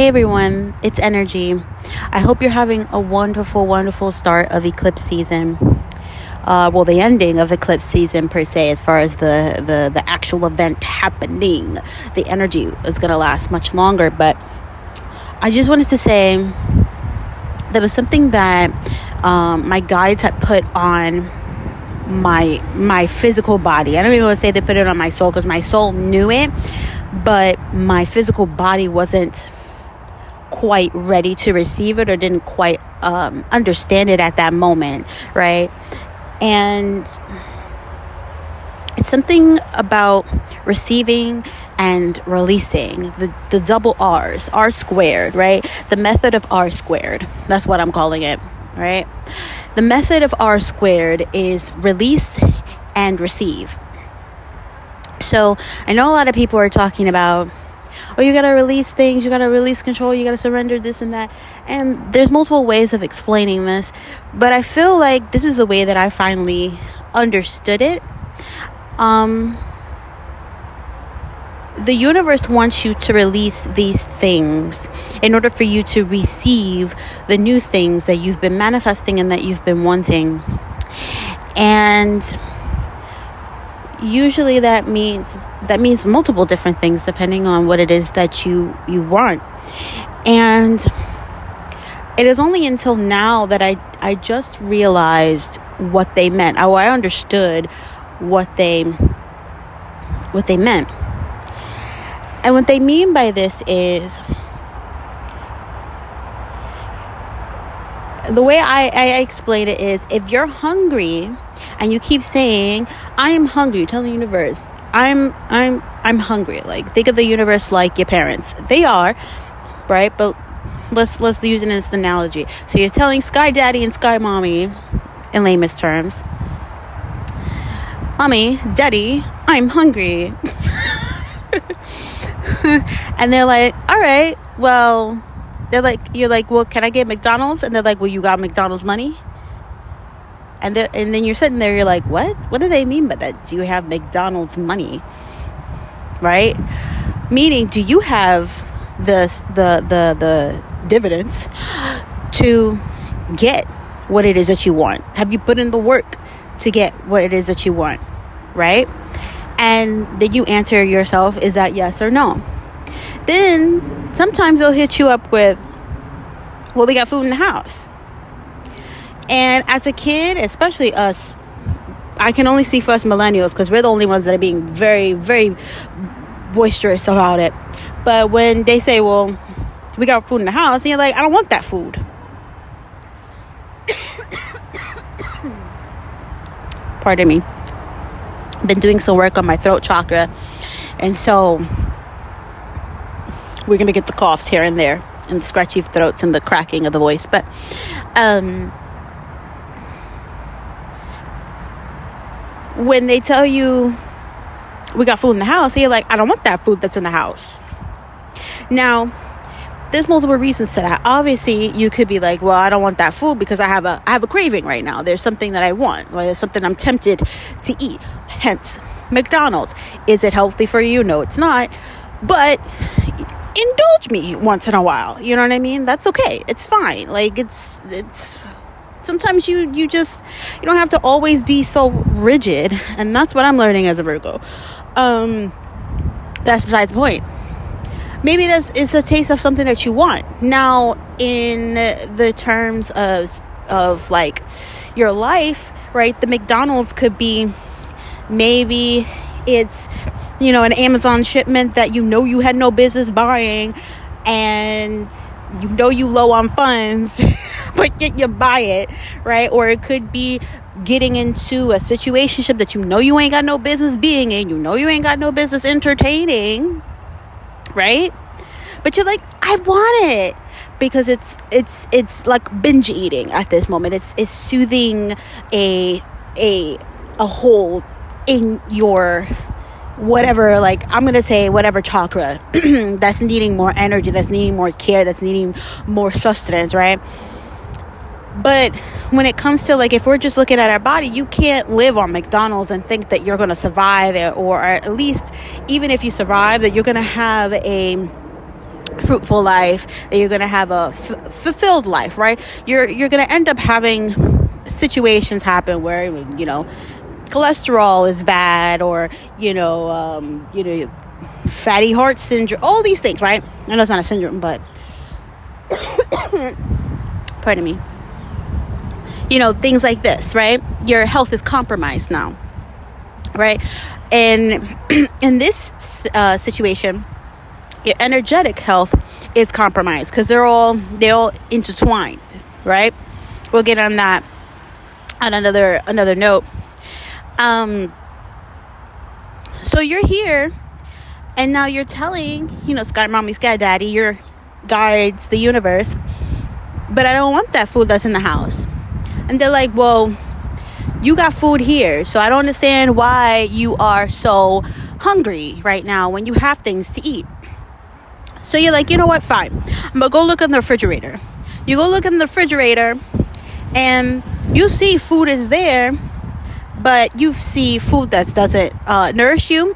Hey everyone, it's Energy. I hope you're having a wonderful, wonderful start of eclipse season. The ending of eclipse season per se, as far as the actual event happening. The energy is going to last much longer, but I just wanted to say there was something that my guides had put on my physical body. I don't even want to say they put it on my soul, because my soul knew it, but my physical body wasn't quite ready to receive it, or didn't quite understand it at that moment, right? And it's something about receiving and releasing, the double R's, R squared, right? The method of R squared. That's what I'm calling it, right? The method of R squared is release and receive. So I know a lot of people are talking about, oh, you got to release things, you got to release control, you got to surrender this and that. And there's multiple ways of explaining this, but I feel like this is the way that I finally understood it. The universe wants you to release these things in order for you to receive the new things that you've been manifesting and that you've been wanting. And usually that means multiple different things depending on what it is that you want. And it is only until now that I just realized what they meant. I understood what they meant. And what they mean by this is, the way I explain it is, if you're hungry and you keep saying, I am hungry, tell the universe, I'm hungry. Like, think of the universe like your parents. They are, right? But let's use it in this analogy. So you're telling Sky Daddy and Sky Mommy, in lamest terms, Mommy, Daddy, I'm hungry. And they're like, all right, well, you're like, well, can I get McDonald's? And they're like, well, you got McDonald's money? And then you're sitting there, you're like, what? What do they mean by that? Do you have McDonald's money? Right? Meaning, do you have the dividends to get what it is that you want? Have you put in the work to get what it is that you want? Right? And then you answer yourself, is that yes or no? Then sometimes they'll hit you up with, well, we got food in the house. And as a kid, especially us, I can only speak for us millennials, because we're the only ones that are being very, very boisterous about it. But when they say, well, we got food in the house, and you're like, I don't want that food. Pardon me. Been doing some work on my throat chakra, and so we're gonna get the coughs here and there, and the scratchy throats and the cracking of the voice. But when they tell you we got food in the house, you're like, I don't want that food that's in the house. Now, there's multiple reasons to that. Obviously, you could be like, well, I don't want that food because I have a craving right now. There's something that I want, or there's something I'm tempted to eat. Hence, McDonald's. Is it healthy for you? No, it's not. But indulge me once in a while. You know what I mean? That's okay. It's fine. Like, it's sometimes you don't have to always be so rigid, and that's what I'm learning as a Virgo. That's besides the point. Maybe it's a taste of something that you want. Now, in the terms of like your life, right? The McDonald's could be, maybe it's, an Amazon shipment that you had no business buying, and you low on funds, but yet you buy it, right? Or it could be getting into a situationship that you ain't got no business being in, you ain't got no business entertaining, right? But you're like, I want it, because it's like binge eating at this moment. It's soothing a hole in your whatever, like, I'm gonna say whatever chakra that's needing more energy, that's needing more care, that's needing more sustenance, right? But when it comes to, like, if we're just looking at our body, you can't live on McDonald's and think that you're gonna survive it, or at least even if you survive, that you're gonna have a fruitful life, that you're going to have a fulfilled life, right? You're going to end up having situations happen where, you know, cholesterol is bad, or, fatty heart syndrome, all these things, right? I know it's not a syndrome, but pardon me. You know, things like this, right? Your health is compromised now, right? And in this situation, your energetic health is compromised because they're all intertwined, right? We'll get on that on another note. So you're here, and now you're telling, Sky Mommy, Sky Daddy, your guides, the universe, but I don't want that food that's in the house. And they're like, well, you got food here, so I don't understand why you are so hungry right now when you have things to eat. So you're like, you know what, fine, I'm gonna go look in the refrigerator. You go look in the refrigerator, and you see food is there, but you see food that doesn't nourish you.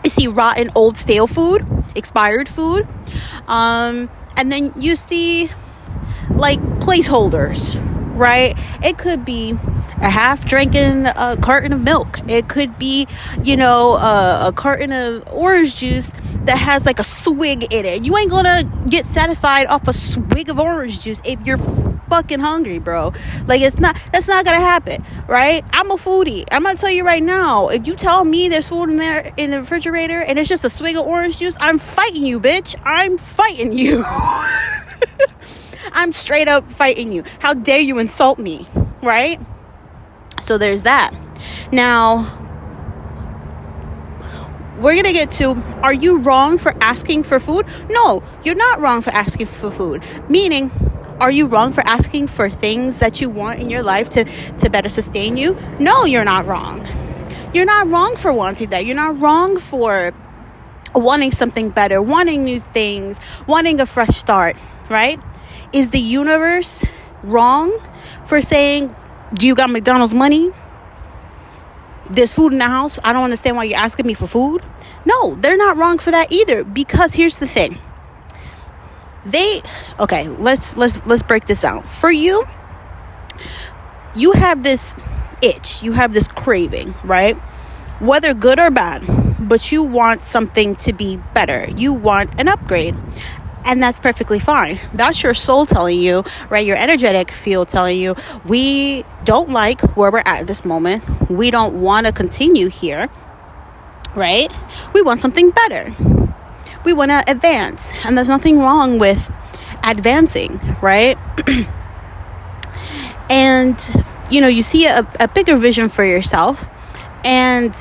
You see rotten, old, stale food, expired food, and then you see like placeholders, right? It could be a half drinking carton of milk. It could be, a carton of orange juice that has like a swig in it. You ain't gonna get satisfied off a swig of orange juice if you're fucking hungry, bro. Like, that's not gonna happen, right? I'm a foodie. I'm gonna tell you right now, if you tell me there's food in there in the refrigerator and it's just a swig of orange juice, I'm fighting you, bitch. I'm fighting you. I'm straight up fighting you. How dare you insult me, right? So there's that. Now, we're going to get to, are you wrong for asking for food? No, you're not wrong for asking for food. Meaning, are you wrong for asking for things that you want in your life to better sustain you? No, you're not wrong. You're not wrong for wanting that. You're not wrong for wanting something better, wanting new things, wanting a fresh start, right? Is the universe wrong for saying, do you got McDonald's money? There's food in the house. I don't understand why you're asking me for food. No, they're not wrong for that either, because here's the thing. Let's break this out. For you, you have this itch, you have this craving, right? Whether good or bad, but you want something to be better. You want an upgrade. And that's perfectly fine. That's your soul telling you, right? Your energetic field telling you, we don't like where we're at this moment. We don't want to continue here, right? We want something better. We want to advance. And there's nothing wrong with advancing, right? And, you see a bigger vision for yourself. And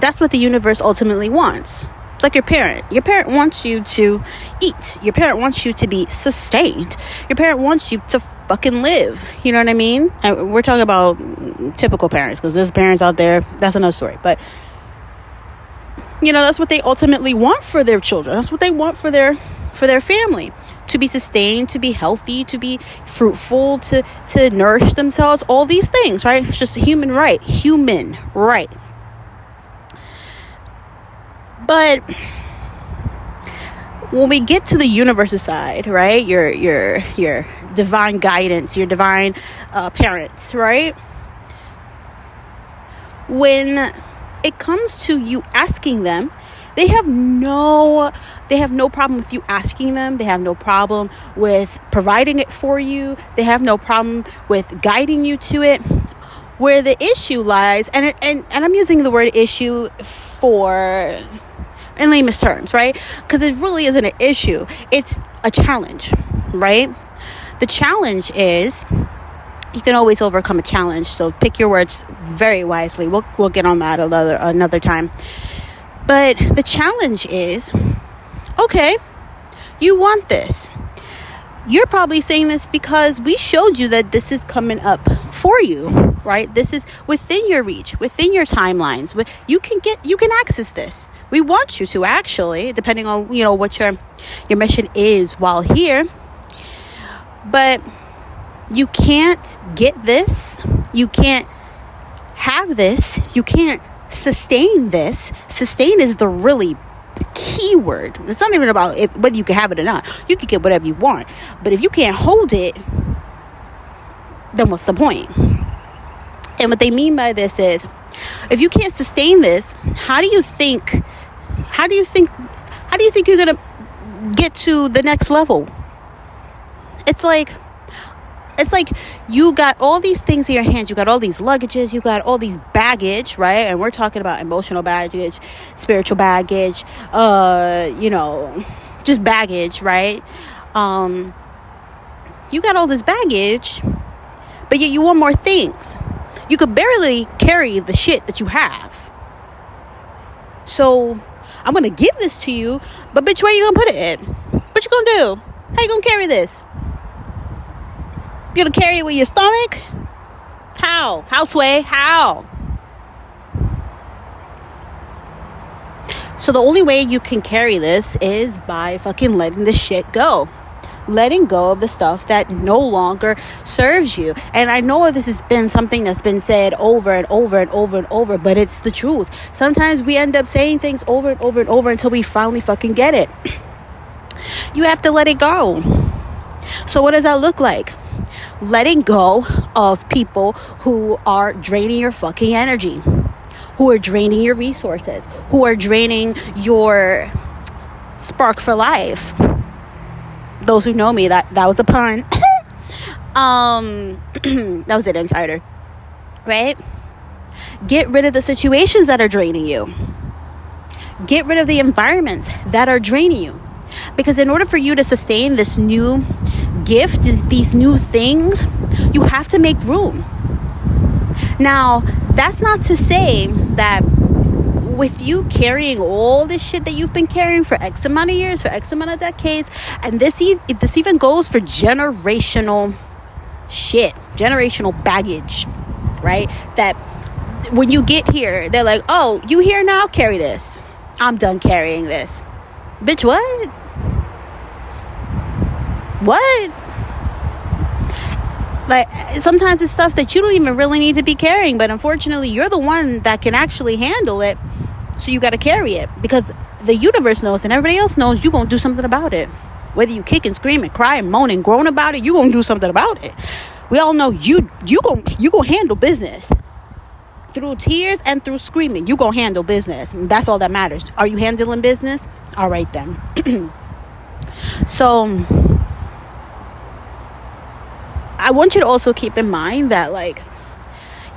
that's what the universe ultimately wants. It's like your parent. Your parent wants you to eat. Your parent wants you to be sustained. Your parent wants you to fucking live. You know what I mean? And we're talking about typical parents, because there's parents out there. That's another story. But, that's what they ultimately want for their children. That's what they want for their family. To be sustained, to be healthy, to be fruitful, to nourish themselves. All these things, right? It's just a human right. Human right. But when we get to the universe's side, right, your divine guidance, your divine parents, right, when it comes to you asking them, they have no problem with you asking them. They have no problem with providing it for you. They have no problem with guiding you to it. Where the issue lies, and I'm using the word issue in layman's terms, right? Because it really isn't an issue. It's a challenge, right? The challenge is, you can always overcome a challenge. So pick your words very wisely. We'll get on that another time. But the challenge is, okay, you want this. You're probably saying this because we showed you that this is coming up for you, right? This is within your reach, within your timelines. You can access this. We want you to, actually, depending on, what your mission is while here. But you can't get this. You can't have this. You can't sustain this. Sustain is the really the key word. It's not even about whether you can have it or not. You can get whatever you want. But if you can't hold it, then what's the point? And what they mean by this is, if you can't sustain this, how do you think you're going to get to the next level? It's like you got all these things in your hands. You got all these luggages. You got all these baggage, right? And we're talking about emotional baggage, spiritual baggage, just baggage, right? You got all this baggage, but yet you want more things. You could barely carry the shit that you have. So I'm going to give this to you, but bitch, where you going to put it? What you going to do? How you going to carry this? You going to carry it with your stomach? How? How, Sway? How? So the only way you can carry this is by fucking letting this shit go. Letting go of the stuff that no longer serves you. And I know this has been something that's been said over and over and over and over, but it's the truth. Sometimes we end up saying things over and over and over until we finally fucking get it. You have to let it go. So what does that look like? Letting go of people who are draining your fucking energy, who are draining your resources, who are draining your spark for life. Those who know me, that was a pun. That was an insider, right? Get rid of the situations that are draining you. Get rid of the environments that are draining you. Because in order for you to sustain this new gift, these new things, you have to make room. Now, that's not to say that with you carrying all this shit that you've been carrying for X amount of years, for X amount of decades, and this even goes for generational shit, generational baggage, right? That when you get here, they're like, oh, you here now? Carry this. I'm done carrying this. Bitch, what? What? Like, sometimes it's stuff that you don't even really need to be carrying, but unfortunately, you're the one that can actually handle it. So you got to carry it because the universe knows and everybody else knows you're going to do something about it. Whether you kick and scream and cry and moan and groan about it, you're going to do something about it. We all know you going to handle business. Through tears and through screaming, you going to handle business. That's all that matters. Are you handling business? All right, then. So I want you to also keep in mind that, like,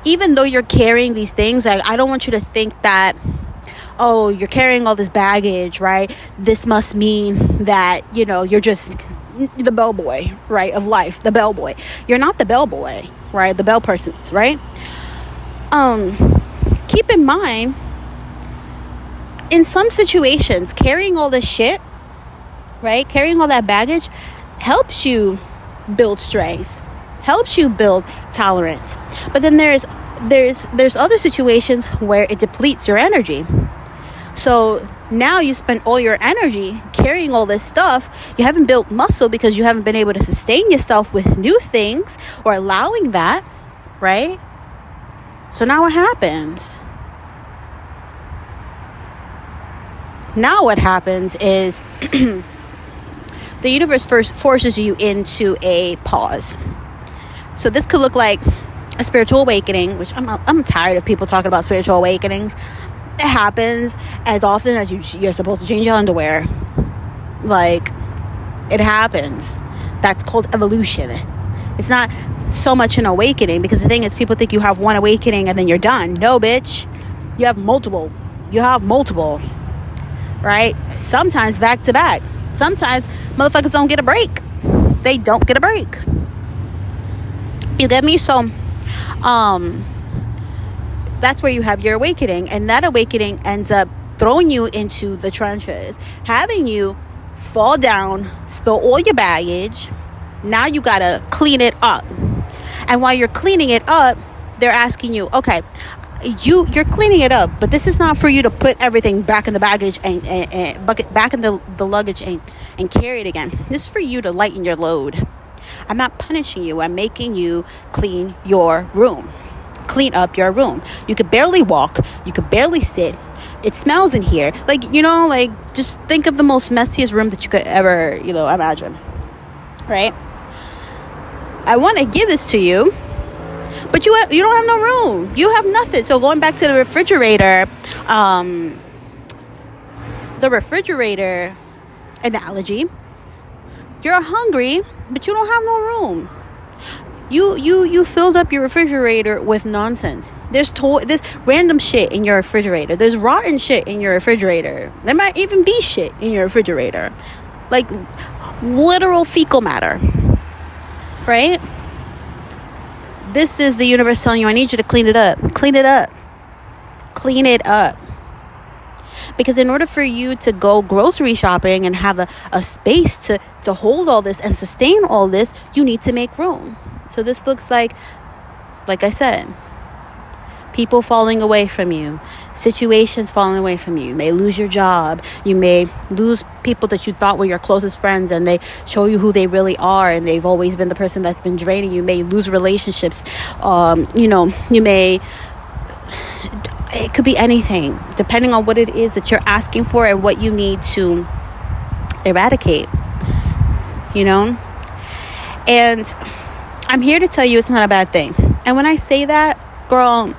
even though you're carrying these things, like, I don't want you to think that, oh, you're carrying all this baggage, right? This must mean that, you're just the bellboy, right, of life, the bellboy. You're not the bellboy, right? The bell persons, right? Keep in mind, in some situations, carrying all this shit, right? Carrying all that baggage helps you build strength, helps you build tolerance. But then there's other situations where it depletes your energy. So now you spend all your energy carrying all this stuff. You haven't built muscle because you haven't been able to sustain yourself with new things or allowing that, right? So now what happens? Now what happens is the universe first forces you into a pause. So this could look like a spiritual awakening, which I'm tired of people talking about spiritual awakenings. It happens as often as you're supposed to change your underwear. Like, it happens. That's called evolution. It's not so much an awakening, because the thing is, people think you have one awakening and then you're done. No, bitch. You have multiple. Right? Sometimes back to back. Sometimes motherfuckers don't get a break. They don't get a break. You get me? So, that's where you have your awakening, and that awakening ends up throwing you into the trenches, having you fall down, spill all your baggage. Now you gotta clean it up, and while you're cleaning it up, they're asking you, okay, you're cleaning it up, but this is not for you to put everything back in the baggage and bucket back in the luggage and carry it again. This is for you to lighten your load. I'm not punishing you. I'm making you clean your room. Clean up your room. You could barely walk. You could barely sit. It smells in here. Like, like, just think of the most messiest room that you could ever, imagine. Right? I want to give this to you, but you don't have no room. You have nothing. So going back to the refrigerator analogy, you're hungry, but you don't have no room. You filled up your refrigerator with nonsense. There's random shit in your refrigerator. There's rotten shit in your refrigerator. There might even be shit in your refrigerator, like literal fecal matter, right? This is the universe telling you, I need you to clean it up. Clean it up. Clean it up. Because in order for you to go grocery shopping and have a space to hold all this and sustain all this, you need to make room. So this looks like I said, people falling away from you, situations falling away from you. You may lose your job. You may lose people that you thought were your closest friends, and they show you who they really are, and they've always been the person that's been draining you. You may lose relationships. You may... It could be anything, depending on what it is that you're asking for and what you need to eradicate, And I'm here to tell you it's not a bad thing. And when I say that, girl,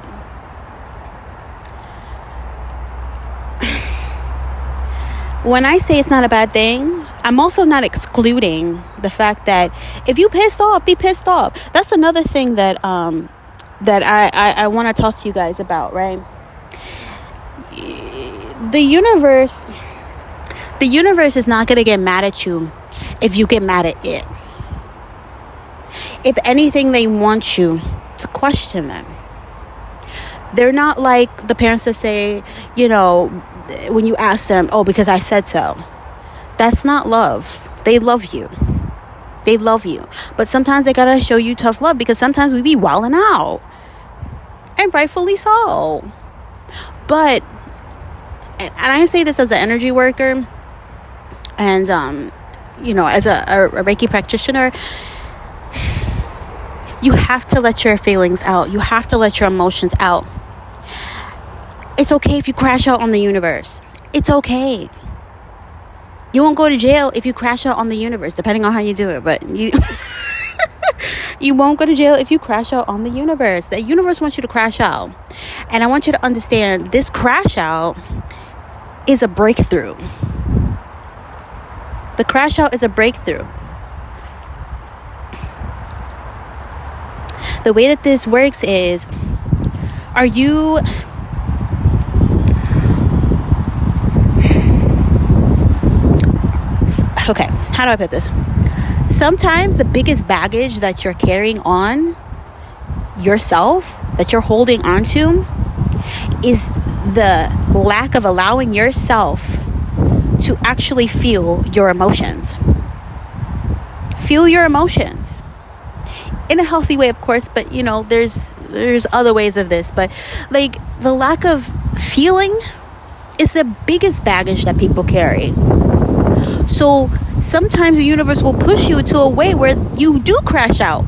when I say it's not a bad thing, I'm also not excluding the fact that if you pissed off, be pissed off. That's another thing that I want to talk to you guys about, right? The universe is not going to get mad at you if you get mad at it. If anything, they want you to question them. They're not like the parents that say, when you ask them, oh, because I said so. That's not love. They love you. They love you. But sometimes they gotta show you tough love, because sometimes we be wilding out. And rightfully so. But, and I say this as an energy worker and, as a Reiki practitioner, you have to let your feelings out. You have to let your emotions out. It's okay if you crash out on the universe. It's okay. You won't go to jail if you crash out on the universe, depending on how you do it. But you won't go to jail if you crash out on the universe. The universe wants you to crash out. And I want you to understand, this crash out is a breakthrough. The crash out is a breakthrough. The way that this works is, okay, how do I put this? Sometimes the biggest baggage that you're carrying on yourself, that you're holding on to, is the lack of allowing yourself to actually feel your emotions. Feel your emotions. In a healthy way, of course, but there's other ways of this. But like, the lack of feeling is the biggest baggage that people carry. So sometimes the universe will push you to a way where you do crash out.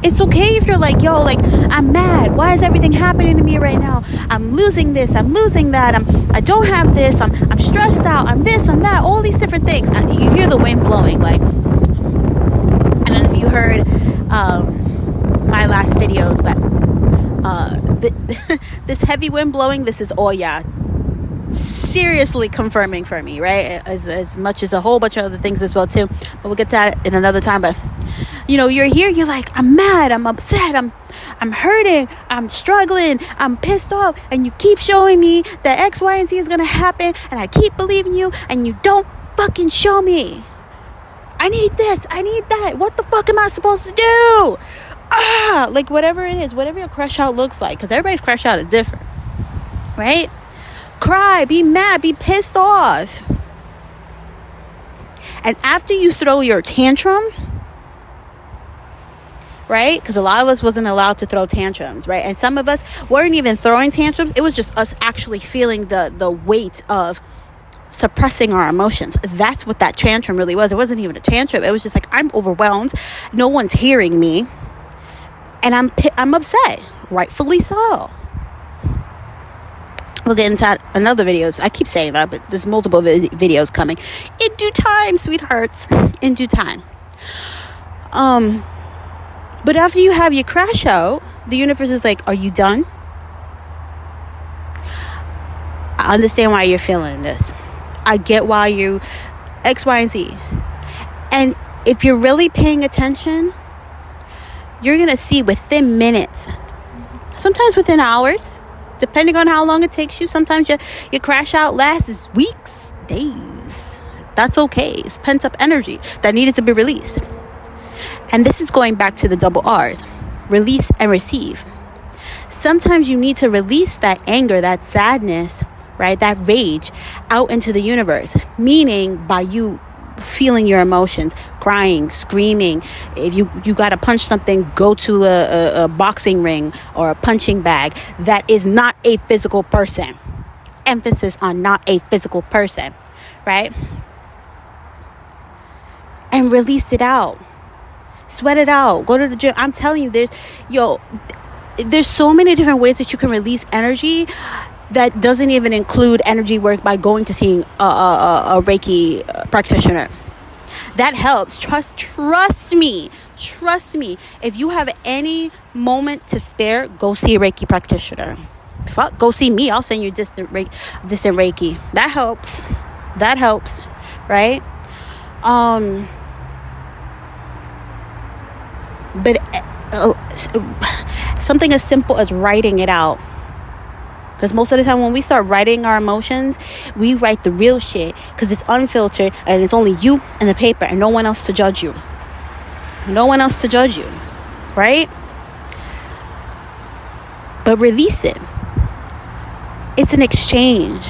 It's okay if you're like, I'm mad. Why is everything happening to me right now? I'm losing this. I'm losing that. I don't have this. I'm stressed out. I'm this. I'm that. All these different things. You hear the wind blowing. Like, I don't know if you heard my last videos, but this heavy wind blowing, this is seriously confirming for me, right? As much as a whole bunch of other things as well too, but we'll get to that in another time. But you're here, you're like, I'm mad, I'm upset, I'm hurting, I'm struggling, I'm pissed off, and you keep showing me that X, Y, and Z is gonna happen, and I keep believing you, and you don't fucking show me. I need this, I need that. What the fuck am I supposed to do? Like, whatever it is, whatever your crash out looks like, because everybody's crash out is different, right? Cry, be mad, be pissed off. And after you throw your tantrum, right? Because a lot of us wasn't allowed to throw tantrums, right? And some of us weren't even throwing tantrums. It was just us actually feeling the weight of suppressing our emotions. That's what that tantrum really was. It wasn't even a tantrum. It was just like, I'm overwhelmed. No one's hearing me. And I'm upset. Rightfully so. We'll get into that in other videos. I keep saying that, but there's multiple videos coming in due time, sweethearts, in due time. But after you have your crash out, the universe is like, are you done? I understand why you're feeling this. I get why you X, Y, and Z. And if you're really paying attention, you're going to see within minutes, sometimes within hours, depending on how long it takes you. Sometimes your crash out lasts weeks, days. That's okay. It's pent up energy that needed to be released. And this is going back to the double R's, release and receive. Sometimes you need to release that anger, that sadness, right? That rage out into the universe, meaning by you feeling your emotions, crying, screaming. If you got to punch something, go to a boxing ring or a punching bag that is not a physical person. Emphasis on not a physical person, right? And release it out. Sweat it out. Go to the gym. I'm telling you, there's so many different ways that you can release energy that doesn't even include energy work by going to seeing a Reiki practitioner. That helps. Trust me. If you have any moment to spare, go see a Reiki practitioner. Fuck, go see me. I'll send you distant Reiki. That helps. Right? But something as simple as writing it out. Because most of the time when we start writing our emotions, we write the real shit because it's unfiltered and it's only you and the paper and no one else to judge you. Right? But release it. It's an exchange.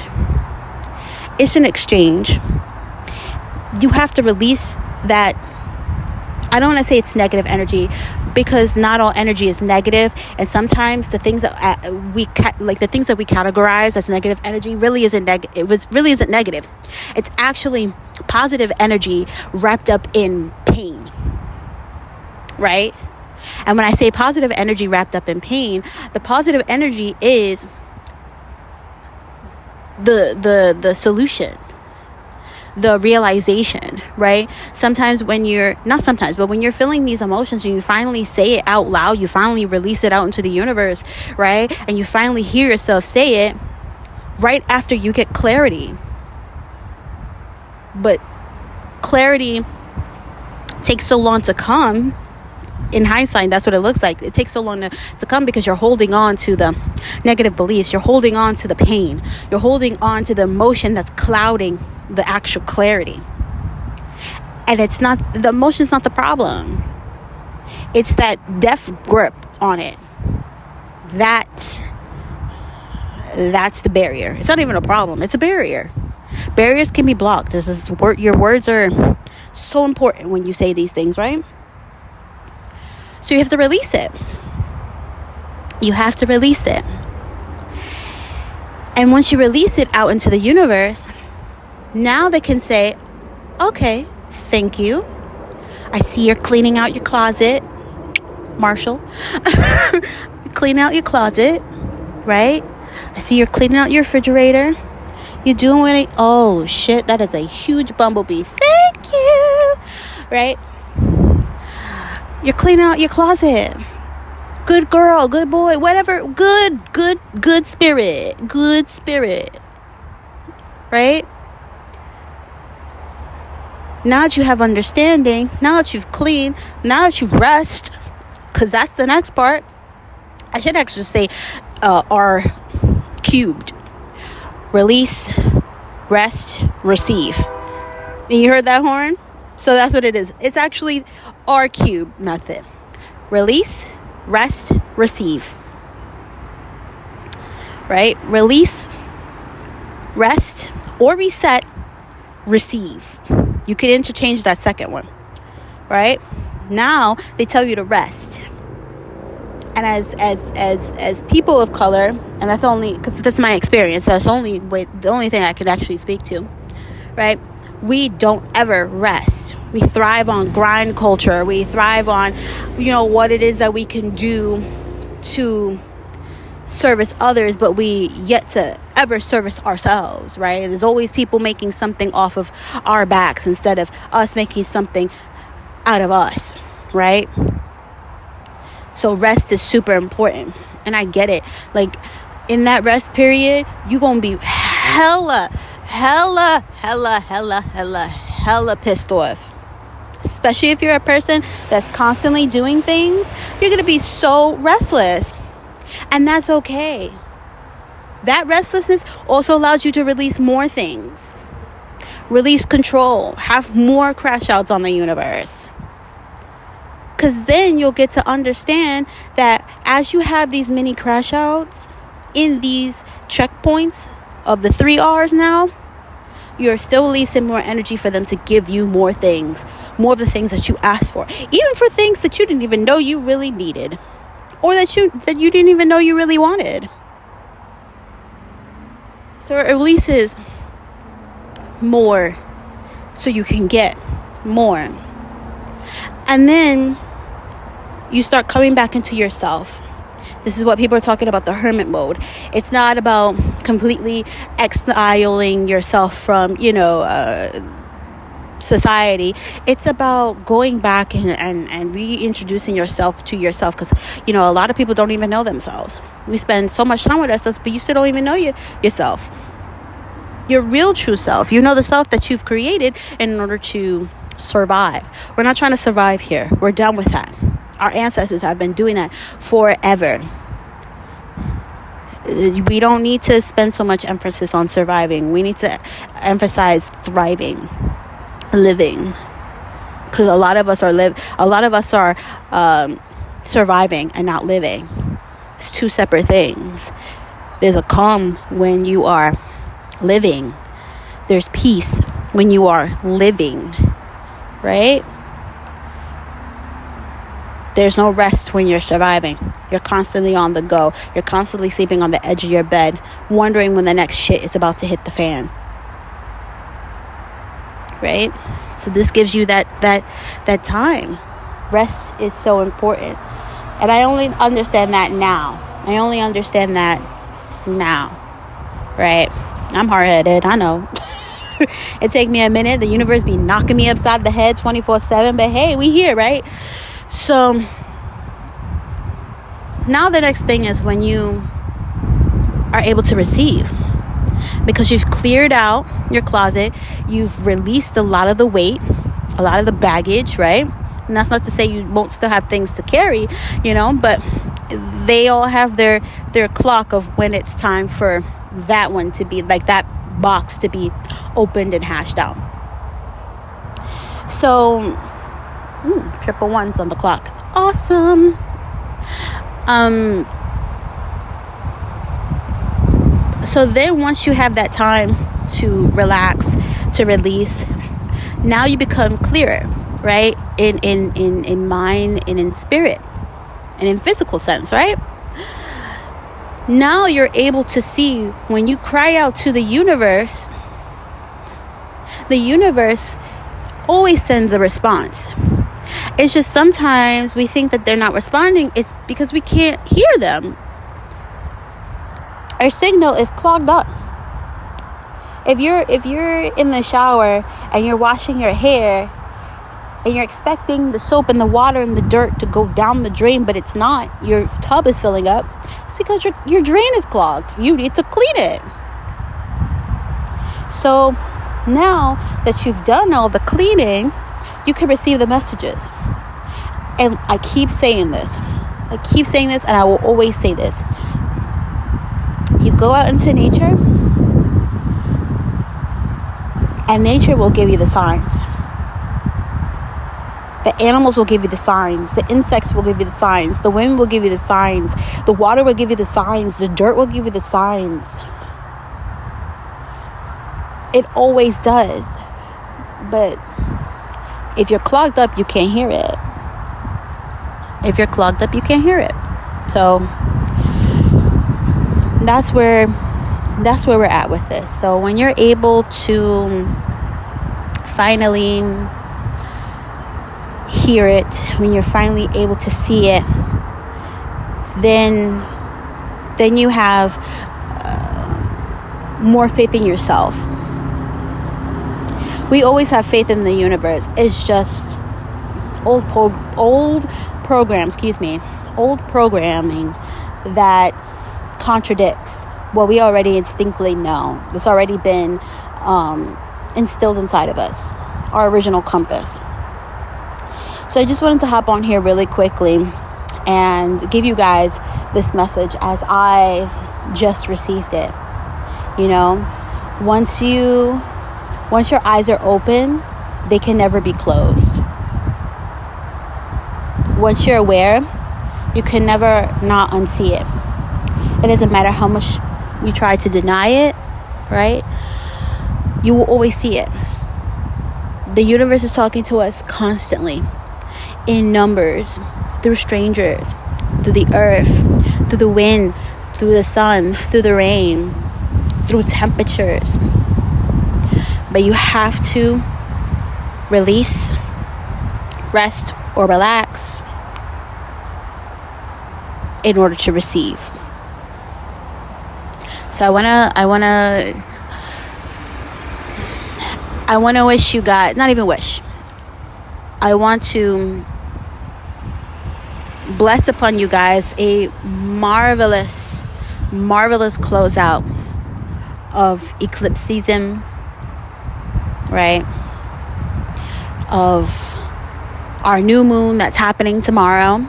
You have to release that. I don't want to say it's negative energy, because not all energy is negative, and sometimes the things that we categorize as negative energy really isn't negative. It's actually positive energy wrapped up in pain, right? And when I say positive energy wrapped up in pain, the positive energy is the solution, the realization, right? When you're feeling these emotions and you finally say it out loud, you finally release it out into the universe, right? And you finally hear yourself say it right after you get clarity. But clarity takes so long to come. In hindsight, that's what it looks like. It takes so long to come because you're holding on to the negative beliefs. You're holding on to the pain. You're holding on to the emotion that's clouding the actual clarity. And the emotion's not the problem. It's that death grip on it. That's the barrier. It's not even a problem. It's a barrier. Barriers can be blocked. Your words are so important when you say these things, right? So you have to release it. And once you release it out into the universe, now they can say, okay, thank you. I see you're cleaning out your closet, Marshall. Clean out your closet, right? I see you're cleaning out your refrigerator. You're doing it. Oh, shit, that is a huge bumblebee. Thank you, right? You're cleaning out your closet. Good girl, good boy, whatever. Good spirit. Right? Now that you have understanding, now that you've cleaned, now that you rest, because that's the next part. I should actually say R cubed. Release, rest, receive. And you heard that horn? So that's what it is. It's actually R cube method. Release, rest, receive. Right? Release, rest, or reset, receive. You could interchange that second one. Right? Now they tell you to rest. And as people of color, and that's only because that's my experience, so that's the only thing I could actually speak to, right? We don't ever rest. We thrive on grind culture. We thrive on, what it is that we can do to service others, but we yet to ever service ourselves, right? There's always people making something off of our backs instead of us making something out of us, right? So rest is super important, and I get it. Like, in that rest period, you gonna be hella pissed off. Especially if you're a person that's constantly doing things, you're gonna be so restless. And that's okay. That restlessness also allows you to release more things. Release control. Have more crash outs on the universe. Because then you'll get to understand that as you have these mini crash outs in these checkpoints of the 3 R's now, you're still releasing more energy for them to give you more things. More of the things that you asked for. Even for things that you didn't even know you really needed. Or that you didn't even know you really wanted. So it releases more so you can get more. And then you start coming back into yourself. This is what people are talking about, the hermit mode. It's not about completely exiling yourself from, society. It's about going back and reintroducing yourself to yourself, because a lot of people don't even know themselves. We spend so much time with ourselves, but you still don't even know yourself, your real true self. You know, the self that you've created in order to survive. We're not trying to survive here. We're done with that. Our ancestors have been doing that forever. We don't need to spend so much emphasis on surviving. We need to emphasize thriving, living, because a lot of us are surviving and not living. It's two separate things. There's a calm when you are living. There's peace when you are living, right? There's no rest when you're surviving. You're constantly on the go. You're constantly sleeping on the edge of your bed, wondering when the next shit is about to hit the fan. Right? So this gives you that time. Rest is so important. And I only understand that now. Right? I'm hard-headed, I know. It take me a minute. The universe be knocking me upside the head 24/7. But hey, we here, right? So now the next thing is when you are able to receive. Because you've cleared out your closet. You've released a lot of the weight, a lot of the baggage, right? And that's not to say you won't still have things to carry, but they all have their clock of when it's time for that one to be, like, that box to be opened and hashed out. So, triple ones on the clock. Awesome. So then once you have that time to relax, to release, now you become clearer, right? In mind and in spirit and in physical sense, right? Now you're able to see when you cry out to the universe always sends a response. It's just sometimes we think that they're not responding. It's because we can't hear them. Our signal is clogged up. If you're in the shower and you're washing your hair and you're expecting the soap and the water and the dirt to go down the drain, but it's not, your tub is filling up, it's because your drain is clogged. You need to clean it. So now that you've done all the cleaning, you can receive the messages. And I keep saying this, and I will always say this. You go out into nature, and nature will give you the signs. The animals will give you the signs. The insects will give you the signs. The wind will give you the signs. The water will give you the signs. The dirt will give you the signs. It always does. But if you're clogged up, you can't hear it. So that's where we're at with this. So when you're able to finally hear it, when you're finally able to see it, then then you have more faith in yourself. We always have faith in the universe. It's just old programming that contradicts what we already instinctively know. It's already been instilled inside of us, our original compass. So I just wanted to hop on here really quickly and give you guys this message as I've just received it. Once your eyes are open, they can never be closed. Once you're aware, you can never not unsee it. It doesn't matter how much you try to deny it, right? You will always see it. The universe is talking to us constantly, in numbers, through strangers, through the earth, through the wind, through the sun, through the rain, through temperatures. But you have to release, rest, or relax in order to receive. So I wanna wish you guys, not even wish, I want to bless upon you guys a marvelous closeout of eclipse season, right? Of our new moon that's happening tomorrow.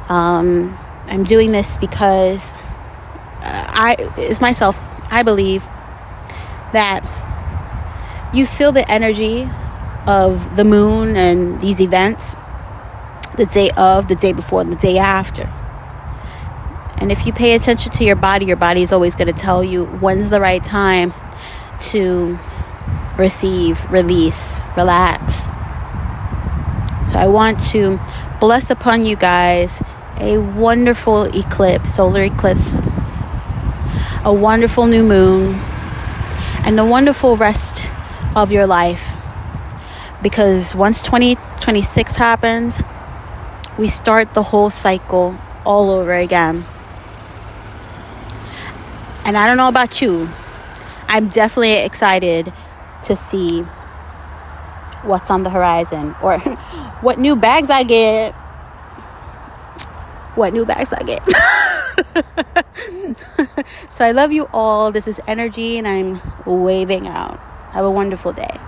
I'm doing this because I believe that you feel the energy of the moon and these events the day of, the day before, and the day after. And if you pay attention to your body is always going to tell you when's the right time to receive, release, relax. So I want to bless upon you guys a wonderful eclipse, solar eclipse, a wonderful new moon, and the wonderful rest of your life. Because once 2026 happens, we start the whole cycle all over again. And I don't know about you, I'm definitely excited to see what's on the horizon, or what new bags I get. So I love you all. This is Energy, and I'm waving out. Have a wonderful day.